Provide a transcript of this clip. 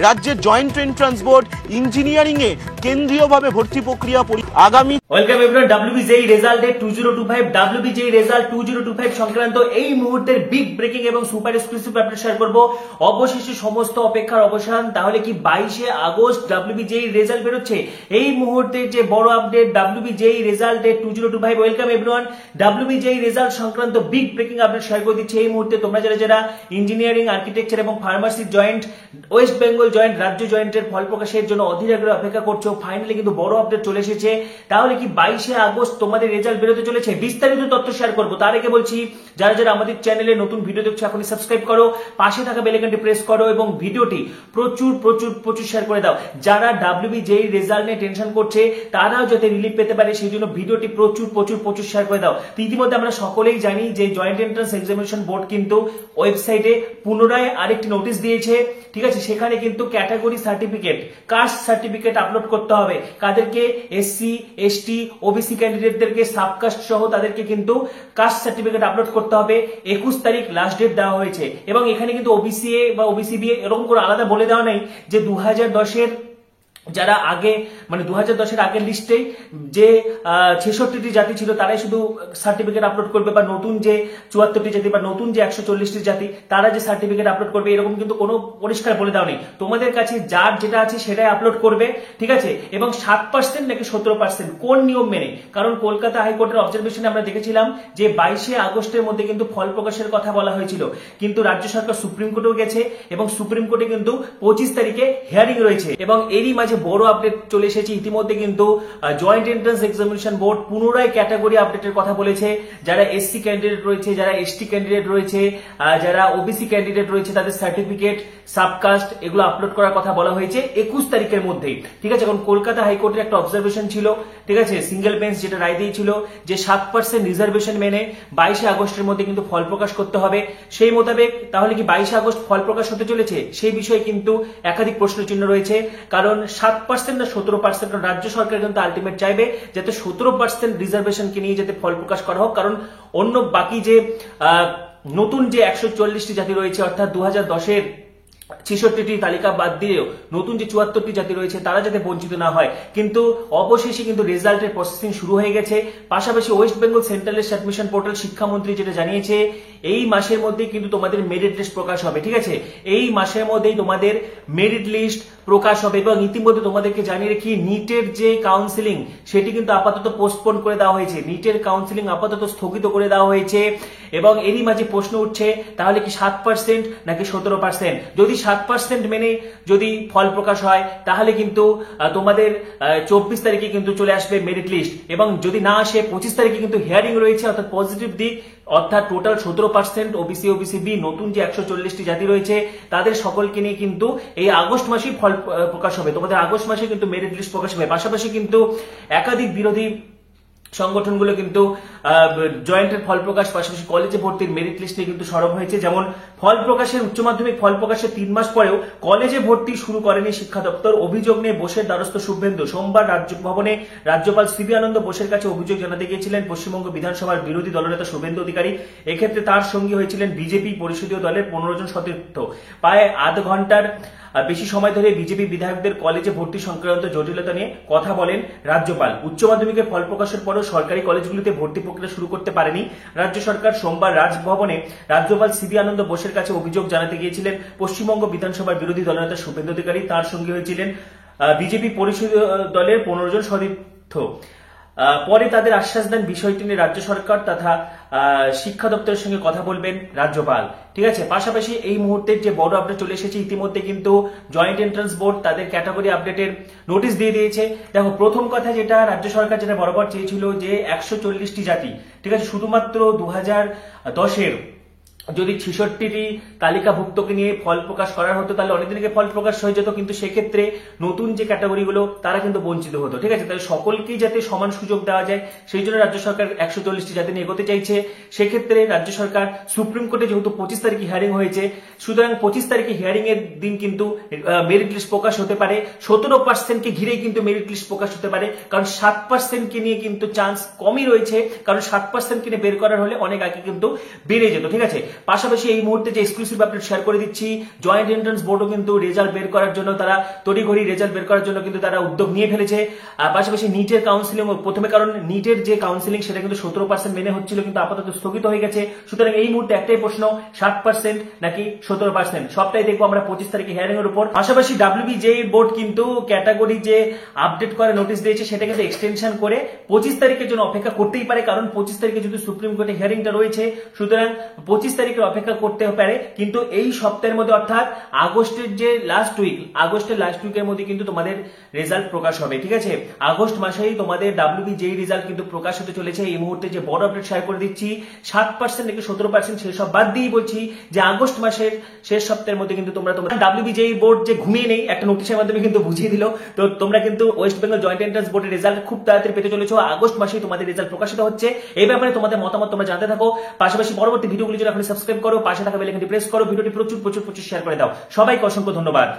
রাজ্যের joint entrance board engineering এ কেন্দ্রীয়ভাবে ভর্তি প্রক্রিয়া আগামী welcome everyone. WBJEE result date 2025 WBJEE result 2025 সংক্রান্ত এই মুহূর্তের বিগ ব্রেকিং এবং সুপার এক্সক্লুসিভ আপডেট শেয়ার করব। অবশেষে সমস্ত অপেক্ষার অবসান। তাহলে কি 22শে আগস্ট WBJEE রেজাল্ট বেরোচ্ছে? এই মুহূর্তের যে বড় update WBJEE result date 2025। Welcome everyone. WBJEE result সংক্রান্ত বিগ ব্রেকিং আপডেট শেয়ার করে দিচ্ছি এই মুহূর্তে। তোমরা যারা ইঞ্জিনিয়ারিং, আর্কিটেকচার এবং pharmacy joint, West Bengal joint, রাজ্য জয়েন্টের ফল প্রকাশের জন্য অধীর আগ্রহে অপেক্ষা করছো, ফাইনালি কিন্তু বড় আপডেট চলে এসেছে। তাহলে কি 22শে আগস্ট তোমাদের রেজাল্ট বেরোতে চলেছে? বিস্তারিত তথ্য শেয়ার করবো। তার আগে বলছি, যারা যারা আমাদের চ্যানেলে নতুন ভিডিও দেখছো এখনই সাবস্ক্রাইব করো, পাশে থাকা বেল আইকনটি প্রেস করো এবং ভিডিওটি প্রচুর প্রচুর প্রচুর শেয়ার করে দাও। যারা WBJEE রেজাল্ট নিয়ে টেনশন করছে তারাও যাতে রিলিফ পেতে পারে সেই জন্য ভিডিওটি প্রচুর প্রচুর প্রচুর শেয়ার করে দাও। তো ইতিমধ্যে আমরা সকলেই জানি যে জয়েন্ট এন্ট্রান্স এক্সামিনেশন বোর্ড কিন্তু ওয়েবসাইটে পুনরায় আরেকটি নোটিশ দিয়েছে। ঠিক আছে, সেখানে কিন্তু category certificate, caste certificate upload করতে হবে। কাদেরকে? SC, ST, OBC ক্যান্ডিডেটদেরকে, সাবকাস্ট সহ তাদেরকে কিন্তু কাস্ট সার্টিফিকেট আপলোড করতে হবে। 21 তারিখ লাস্ট ডেট দেওয়া হয়েছে এবং এখানে কিন্তু OBCA বা OBCBA এরকম করে আলাদা বলে দেওয়া নেই যে 2010-এর যারা আগে, মানে 2010-এর আগের লিস্টে যে 66টি জাতি ছিল তারাই শুধু সার্টিফিকেট আপলোড করবে, বা নতুন যে 74টি জাতি বা নতুন যে 140টি জাতি তারা যে সার্টিফিকেট আপলোড করবে, এরকম কিন্তু কোনো পরিষ্কার বলে দেওয়া নেই। তোমাদের কাছে যার যেটা আছে সেটাই আপলোড করবে। ঠিক আছে, এবং 7% নাকি 17% কোন নিয়ম মেনে? কারণ কলকাতা হাইকোর্টের অবজারভেশনে আমরা দেখেছিলাম যে 22শে আগস্টের মধ্যে কিন্তু ফল প্রকাশের কথা বলা হয়েছিল, কিন্তু রাজ্য সরকার সুপ্রিম কোর্টেও গেছে এবং সুপ্রিম কোর্টে কিন্তু 25 তারিখে হিয়ারিং রয়েছে। এবং এরই মাঝে বড় আপডেট চলে এসেছে। ইতিমধ্যে কিন্তু জয়েন্ট এন্ট্রান্স এক্সামিনেশন বোর্ড পুনরায় ক্যাটাগরি আপডেটের কথা বলেছে। যারা SC ক্যান্ডিডেট রয়েছে, যারা ST ক্যান্ডিডেট রয়েছে, যারা OBC ক্যান্ডিডেট রয়েছে, তাদের সার্টিফিকেট, সাবকাস্ট এগুলো আপলোড করার কথা বলা হয়েছে 21 তারিখের মধ্যেই। ঠিক আছে, এখন কলকাতা হাইকোর্টের একটা অবজারভেশন ছিল, ঠিক আছে, সিঙ্গেল বেঞ্চ যেটা রায় দিয়েছিল যে 7% রিজার্ভেশন মেনে 22শে আগস্টের মধ্যে কিন্তু ফল প্রকাশ করতে হবে। সেই মোতাবেক তাহলে কি 22শে আগস্ট ফল প্রকাশ হতে চলেছে? সেই বিষয়ে কিন্তু একাধিক প্রশ্ন চিহ্ন রয়েছে। কারণ 7% না 17%, রাজ্য সরকার কিন্তু আলটিমেট চাইবে যাতে 17% রিজার্ভেশনকে নিয়ে যাতে ফল প্রকাশ করা হোক। কারণ অন্য বাকি যে নতুন যে 140টি জাতি রয়েছে, অর্থাৎ 2010-এর 66টি তালিকা বাদ দিয়েও নতুন যে 74টি জাতি রয়েছে তারা যাতে বঞ্চিত না হয়। কিন্তু অবশেষে কিন্তু রেজাল্টের প্রসেসিং শুরু হয়ে গেছে। পাশাপাশি West Bengal central list admission portal শিক্ষামন্ত্রী যেটা জানিয়েছে, এই মাসের মধ্যেই কিন্তু তোমাদের মেরিট লিস্ট প্রকাশ হবে। ঠিক আছে, এই মাসের মধ্যেই তোমাদের মেরিট লিস্ট প্রকাশ হবে। এবং ইতিমধ্যে তোমাদেরকে জানিয়ে রেখি, নিটের যে কাউন্সিলিং সেটি কিন্তু আপাতত পোস্টপোন করে দেওয়া হয়েছে। নিটের কাউন্সিলিং আপাতত স্থগিত করে দেওয়া হয়েছে। এবং এরই মাঝে প্রশ্ন উঠছে, তাহলে কি 7% নাকি 17%? যদি 7% মেনে যদি ফল প্রকাশ হয় তাহলে কিন্তু তোমাদের 24 তারিখে কিন্তু চলে আসবে মেরিট লিস্ট, এবং যদি না আসে 25 তারিখে কিন্তু হিয়ারিং রয়েছে। অর্থাৎ পজিটিভ দিক, অর্থাৎ টোটাল 17% OBC, OBCB নতুন যে 140টি জাতি রয়েছে তাদের সকলকে নিয়ে কিন্তু এই আগস্ট মাসেই ফল প্রকাশ হবে। তোমাদের আগস্ট মাসে কিন্তু মেরিট লিস্ট প্রকাশ হবে। পাশাপাশি কিন্তু একাধিক বিরোধী সংগঠনগুলো কিন্তু জয়েন্টের ফল প্রকাশ, পাশাপাশি কলেজে ভর্তির মেরিট লিস্টে কিন্তু সরব হয়েছে। যেমন ফল প্রকাশের, উচ্চ মাধ্যমিক ফল প্রকাশের 3 মাস পরেও কলেজে ভর্তি শুরু করেনি শিক্ষা দপ্তর। অভিযোগ নিয়ে বোসের দ্বারস্থ শুভেন্দু। সোমবার রাজভবনে রাজ্যপাল সিবি আনন্দ বোসের কাছে অভিযোগ জানাতে গিয়েছিলেন পশ্চিমবঙ্গ বিধানসভার বিরোধী দলনেতা শুভেন্দু অধিকারী। এক্ষেত্রে তার সঙ্গী হয়েছিলেন বিজেপি পরিষদীয় দলের 15 জন সতীর্থ। প্রায় আধ ঘন্টার বেশি সময় ধরে বিজেপি বিধায়কদের কলেজে ভর্তি সংক্রান্ত জটিলতা নিয়ে কথা বলেন রাজ্যপাল। উচ্চ মাধ্যমিকের ফল প্রকাশের পরেও সরকারি কলেজগুলিতে ভর্তি প্রক্রিয়া শুরু করতে পারেনি রাজ্য সরকার। সোমবার রাজভবনে রাজ্যপাল সিবি আনন্দ বোসের কাছে অভিযোগ জানাতে গিয়েছিলেন পশ্চিমবঙ্গ বিধানসভার বিরোধী দলনেতা শুভেন্দু অধিকারী। তার সঙ্গে হয়েছিলেন বিজেপি পরিষদীয় দলের 15 জন সতীর্থ। পরে তাদের আশ্বাস দেন বিষয়টি নিয়ে রাজ্য সরকার তথা শিক্ষা দপ্তরের সঙ্গে কথা বলবেন রাজ্যপাল। ঠিক আছে, পাশাপাশি এই মুহূর্তের যে বড় আপডেট চলে এসেছে, ইতিমধ্যে কিন্তু জয়েন্ট এন্ট্রান্স বোর্ড তাদের ক্যাটাগরি আপডেটের নোটিশ দিয়ে দিয়েছে। দেখো, প্রথম কথা যেটা রাজ্য সরকার যেটা বরাবর চেয়েছিল যে 140টি জাতি, ঠিক আছে, শুধুমাত্র 2010-এর যদি 66টি তালিকাভুক্তকে নিয়ে ফল প্রকাশ করার হতো তাহলে অনেকদিনকে ফল প্রকাশ হয়ে যেত, কিন্তু সেক্ষেত্রে নতুন যে ক্যাটাগরিগুলো তারা কিন্তু বঞ্চিত হতো। ঠিক আছে, তাহলে সকলকেই যাতে সমান সুযোগ দেওয়া যায় সেই জন্য রাজ্য সরকার 140টি জাতি নিয়ে এগোতে চাইছে। সেক্ষেত্রে রাজ্য সরকার সুপ্রিম কোর্টে যেহেতু 25 তারিখে হিয়ারিং হয়েছে, সুতরাং 25 তারিখে হিয়ারিং এর দিন কিন্তু মেরিট লিস্ট প্রকাশ হতে পারে। 17%কে ঘিরেই কিন্তু মেরিট লিস্ট প্রকাশ হতে পারে, কারণ 7%কে নিয়ে কিন্তু চান্স কমই রয়েছে, কারণ 7%কে নিয়ে বের করার হলে অনেক আগে কিন্তু বেড়ে যেত। ঠিক আছে, পাশাপাশি এই মুহূর্তে যে এক্সক্লুসিভ আপডেট শেয়ার করে দিচ্ছি, জয়েন্ট এন্ট্রান্স বোর্ডও কিন্তু রেজাল্ট বের করার জন্য তারা তড়িঘড়ি রেজাল্ট বের করার জন্য কিন্তু তারা উদ্যোগ নিয়ে ফেলেছে। পাশাপাশি নিটের কাউন্সিলিং প্রথমে, কারণ নিটের যে কাউন্সিলিং সেটা কিন্তু 17% মেনে হচ্ছিল, কিন্তু আপাতত স্থগিত হয়ে গেছে। সুতরাং এই মুহূর্তে একটাই প্রশ্ন, 60% নাকি 17%, সবটাই দেখবো আমরা 25 তারিখে হিয়ারিং এর উপর। পাশাপাশি ডাব্লিউবিজেই বোর্ড কিন্তু ক্যাটাগরি যে আপডেট করে নোটিশ দিয়েছে সেটা কিন্তু এক্সটেনশন করে 25 তারিখের জন্য অপেক্ষা করতেই পারে, কারণ 25 তারিখে যদি সুপ্রিম কোর্টে হিয়ারিংটা রয়েছে, সুতরাং 25 তারিখের অপেক্ষা করতে পারে। কিন্তু এই সপ্তাহের মধ্যে, অর্থাৎ আগস্টের যে লাস্ট উইকের মধ্যে কিন্তু তোমাদের রেজাল্ট প্রকাশ হবে। ঠিক আছে, আগস্ট মাসেই তোমাদের ডাব্লিউবিজেই রেজাল্ট কিন্তু প্রকাশ হতে চলেছে। এই মুহূর্তে যে বড় আপডেট শেয়ার করে দিচ্ছি, 7% থেকে 17%, সেসব বাদ দিয়ে বলছি যে আগস্ট মাসের শেষ সপ্তাহের মধ্যে কিন্তু তোমরা ডাব্লিউবিজেই বোর্ড যে ঘুমিয়ে নেই, একটা নোটিশের মাধ্যমে কিন্তু বুঝিয়ে দিল। তো তোমরা কিন্তু ওয়েস্ট বেঙ্গল জয়েন্ট এন্ট্রান্স বোর্ডের রেজাল্ট খুব তাড়াতাড়ি পেতে চলেছো। আগস্ট মাসেই তোমাদের রেজাল্ট প্রকাশিত হচ্ছে। এই ব্যাপারে তোমাদের মতামত তোমরা জানতে থাকো। পাশাপাশি পরবর্তী ভিডিওগুলি যদি আপনি সাবস্ক্রাইব করো, পাশে থাকা বেল আইকনটি প্রেস করো, ভিডিওটি প্রচুর শেয়ার করে দাও। সবাইকে অসংখ্য ধন্যবাদ।